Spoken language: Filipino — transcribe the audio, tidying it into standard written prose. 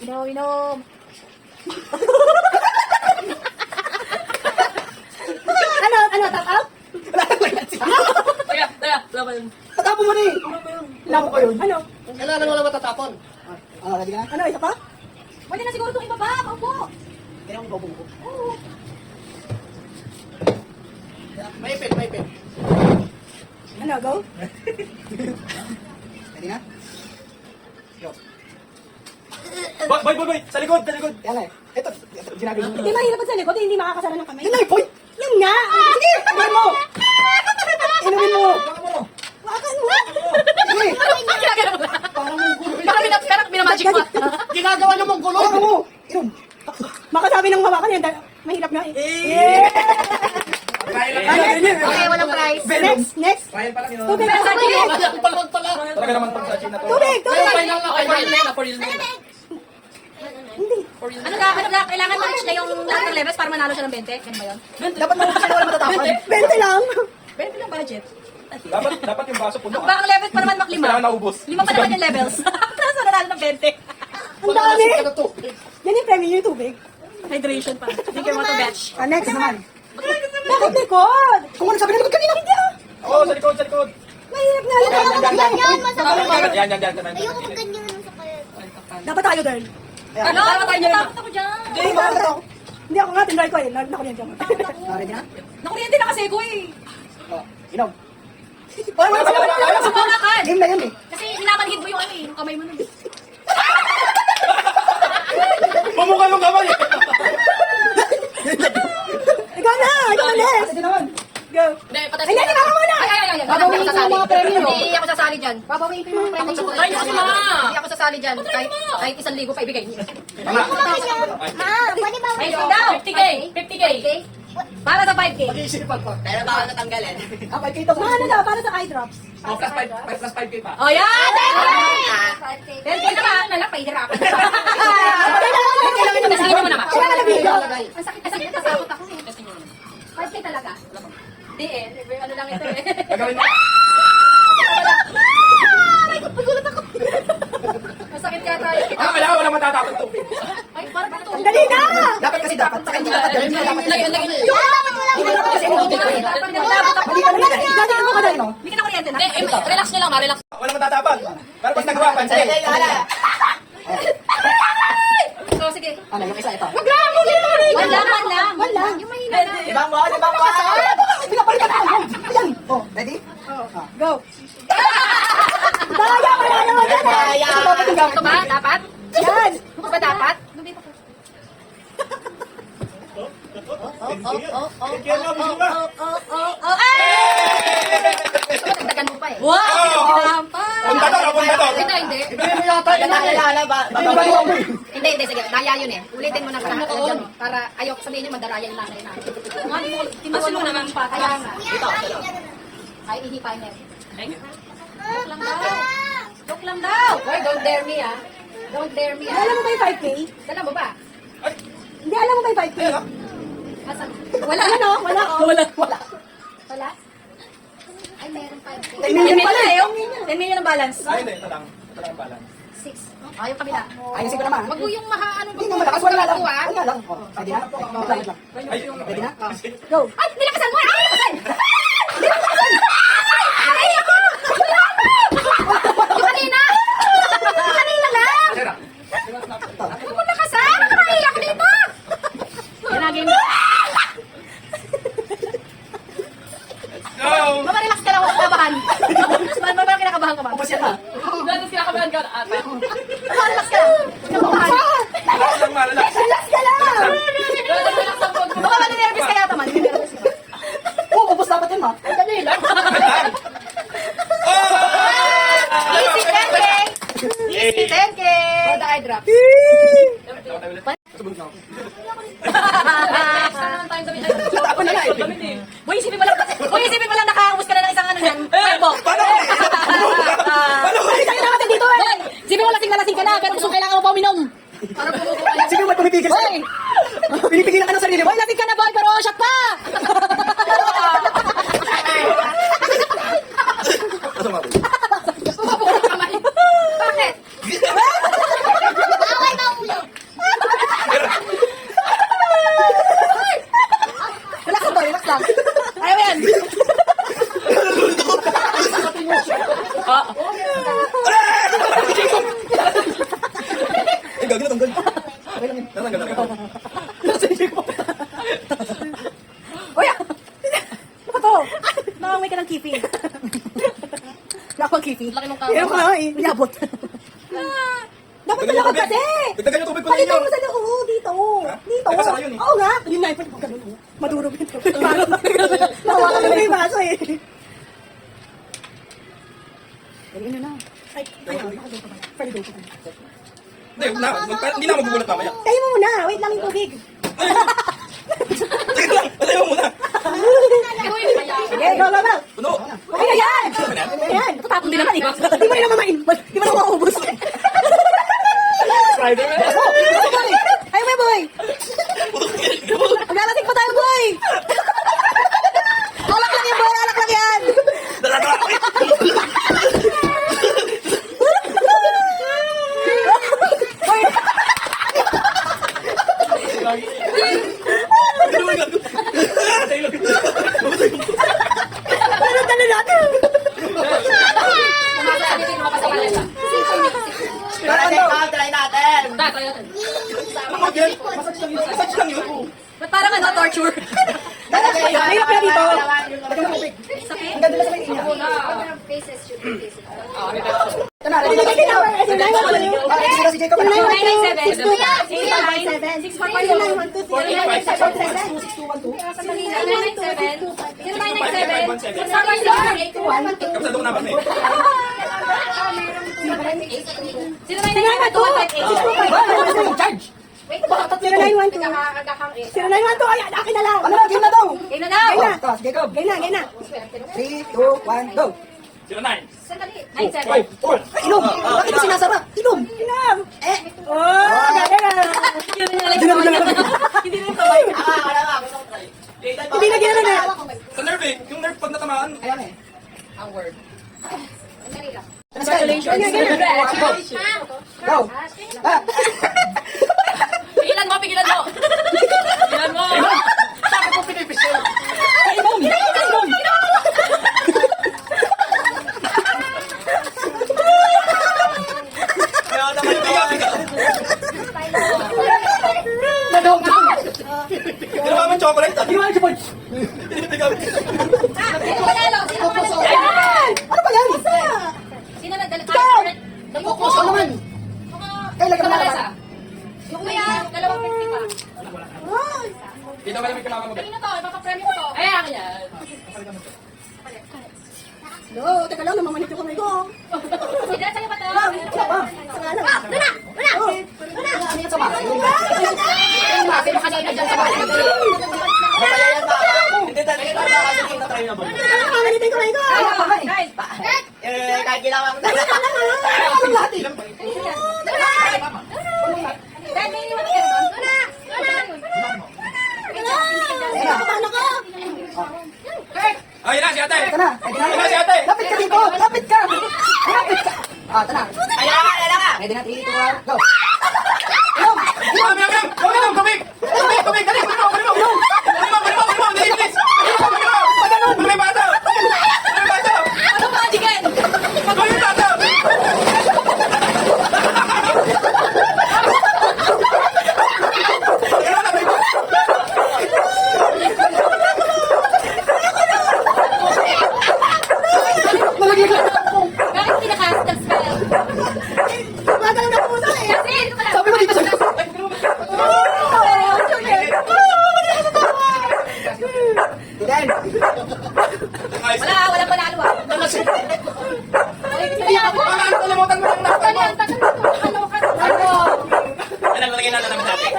Inom. Ano, tap out? Teka, laban. Tatapon mo na eh. Lako ko yun. Ano? Kailangan mo lang matatapon. Ready ka na? Ano, isa pa? Pwede na siguro itong ibaba, paupo. Kailangan mo babong ko. Oo. May ipin. Ano, go? Ready na? Go. Boy! Sa likod! Yan na eh. Ito, ginagawa mo. Hindi mahirap sa likod, hindi makakasara ng kamay. Yan na eh, boy! Yan nga! Sige! Inumin mo! Inumin mo! Wakan mo! Sige! Parang mong gulo. Pero binamagic mo. Ginagawa niyo mong gulo. Hawakan mo! Inom! Baka sabi ng hawakan yan, mahirap nga eh. Okay, walang prize. Next. Trial pa lang yun. Tubig. Palag pala. Talaga naman pag sa China to. Tubig. For real na. Hindi. Kailangan ma-reach na yung lahat ng levels para manalo siya ng 20? Ganun ba yun? Dapat mo kasi wala matatapon. 20 lang. 20 lang budget. Dapat yung baso puno. Baka ang level pa naman maklima. Kailangan naubos. 5 pa naman yung levels. Nasa nanalo ng 20. Ang dami. Yan yung premium yung tubig. Hydration pa. Thank you, Moto Batch. Next naman. Bakit likod? Kung ano sabi na likod kanina. Hindi ah. Oo, sa likod. Mahirap nga yun. Yan. Ayoko pag ganyan sa kaya. Dapat tayo, girl. Ano? Takot ako dyan. Hindi, bakit ako? Hindi ako nga, tinry ko eh. Nakuryente ako. Ready na? Nakuryente na kasi ko eh. Inom. Wala Sumama ka. Game na yun eh. Kasi minamanhid mo yung ano eh, yung kamay mo nun. Pamukha yung kamay. Ikaw na next. Sige naman. Go. Hindi, patay. Ay, hindi, baka muna. Ay. Babawiin ko yung mga premyo. Hindi ako sasali dyan. Babawiin ko yung mga premium. Ay, kasi ma. Hindi ako sasali dyan. Kahit 1,000 pa ibigay niyo. Ma, pwede ba? Ay, daw. 50K. 50K. Para sa 5K. Mag-iisipan pa. Pero baka natanggalin. Okay, kita mo. Ano daw, para sa eye drops. Oh, plus 5K pa. Oh, yan! 10K naman. Nalang, pahihirapan. Sige naman naman. Kaya nalabigo. Ang sakit, nasakot ako eh. 5K talaga. Hindi eh. Ano lang ito eh. Gagawin mo. Pagulat ako. Masakit kaya tayo. Kailangan ko na matatapon to. Ay, parang ito. Dali na! Dapat kasi dapat. Saka hindi dapat. Hindi dapat. Lagi. Hindi dapat kasi hindi dapat. Dapat naglalabot ako. Hindi ka naman. Dati ano ka na no? Hindi ka na kuryente na. Relax nyo lang, relax. Wala matatapon. Pero pag nagawa pa, sige. So, sige. Ano yung isa ito? One lang. Yung mahina na. Ibang mo. Pinapalitan ako. Ayan. Oh, ready? Go. Daya ka na naman yan eh. Kaya. Dapat yung gamit. Ito ba? Dapat? Yan. Ito ba dapat? Dagdagan mo pa eh. Wow! Punta to. Hindi. Ibigay mo yata. Hindi, sige. Daya yun eh. Ulitin mo na para ayok sabihin nyo madaraya yung nanay na. Kinuha mo naman pa. Kaya nga. Ay, ihipain na. Joke lang daw. Boy, don't dare me ah. Don't dare me Alam ah. mo ba yung 5K? Dala mo ba? Hindi, alam mo ba yung 5K? Asan? Wala ano? Wala. Wala? Ay, meron 5K. 10 million pala eh. 10 million ang balance. Ay, hindi. Ito lang. Ito lang ang balance. 6. Yung kabila. Ayusin ko naman. Wag mo yung mahaano. Hindi na malakas. Wala lang. Wala lang. Oh, ready na? Wait lang. Ay, Ready na? Go. Ay, nilakasan mo! Ay, nilakasan! Nilakasan! Ay, ako! Yung kanina! Yung kanina lang! Sira. Huwag mo nakasan! Nakakaiyak dito! Ginagin mo. Go! Mama, relax ka lang. Huwag kabahan. Mama, kinakabahan ka ba? Tapos yan na. Gano'n kinakabahan ka ata. Mama, relax ka lang. Kinakabahan. Relax. Relax ka lang. Relax ang pag. Baka maninervous ka yata man. Oh, ubos dapat yun ma. Ay, dali lang. Oh! Easy 10K! Easy 10K! For the eye drop. Natapon na nga eh. Boy, isipin mo lang nakaubos ka na ng isang ano yan. Five box. Ano ba? Isang naman dito eh. Boy, isipin mo lasing ka na, pero gusto kailangan mo pa uminom. Para bumuko ka na. Sige, may pumipigil Boy! sa'yo. Pinipigilan ka ng sarili mo. Boy, lasing ka na boy, pero shot pa! Bumuko ka kamay. Bakit? Bawal ba ulo? gagawin natanggal. Natanggal na. Uy! Ano to? Nakangay ka ng kipi. Wala akong kipi. Laki ng tao. Pero ka nga eh. Inabot. Dapat sa lakad kasi! Dagdagan yung tubig ko ninyo. Palitan mo sa loob, dito. Dito. Ay, basa yun eh. Oo nga. Yun na, pwede pag ganun. Madurog ito. Nahawakan na yung baso eh. Ganyan na. Ay, pwede doon pa. Hindi na magugulat mamaya. Tayo mo muna. Wait lang yung tubig. Sige lang, patay mo muna. Sige, go, go, go. Puno. Okay na yan. Okay na yan. Natatapon din naman eh. Di mo rin naman ma-input. Di mo naman maubos. Spider-Man. Ayaw mo, boy. Maglalasing pa tayo, boy. Alak lang yan, boy. Alak lang yan. Talo natin. Try natin. Massage lang yun. Ba't parang ano, torture? Mahirap ka dito. Ang ganda na sa may ina. Faces should be faces. Ito na. Sige na. Si Jacob. 997. 0997. Kapsado ko na kami. 0992. Wait, 0912. 0912. Ay, akin na lang. Ano na? Game na daw. Game na daw. Game na. Jacob. Game na. Game na. 3, 2, 1, go. 09. 97. Ay, 4. Inom. Bakit mo sinasara? Inom. Inom. Oh, galing na. Hindi na kamay. Hindi na gano'n na. Sa nerve eh. Yung nerve pag natamaan. Ayan eh. Ang word. Congratulations. Go. Pigilan mo, pigilan mo. Pigilan mo. Sabi ko pinipisil. Inom. Inom. Ginawa mo yung chocolate. Ginawa yung chocolate. Ano ba yan? Sino na dala? Nagkukos ka naman. Kailan ka Kamalasa. naman? Yung kuya, 250 pa. Dito ka namin kamama mo. Kanina to, ipapapremyo ko to. Ay, akin yan. No, teka lang, namamanit yung kamay ko. Hindi, sa'yo ba to? Sa nga lang. Ano yan sa bahay? Sino kanina dyan sa bahay? Hindi talaga kasi kita try na ba? Namamanit yung kamay ko. Guys, Kahit ginawa mo na. Anong lahat eh? dahil may iniwan ka doon. Paano ka? Ay, na si ate. Ito na. Ay, si ate. Lapit ka dito. Lapit ka. Lapit ka. Ah, ito na. Ayan ka. Ready na, 3, 2, 1, go. Tubig! Tubig! Dali! Balik mo! Dali, please! Balik mo! Bata! Bata! Ano ba, Jigen? Balik bata! Bakit pinaka-cast ng spell? Magalang na puso eh. Kasi, Sabi mo dito sa... Then, wala panalo ah. Kalimutan mo lang na. Ano yan? Ano ka? Alam, lagyan natin namin natin.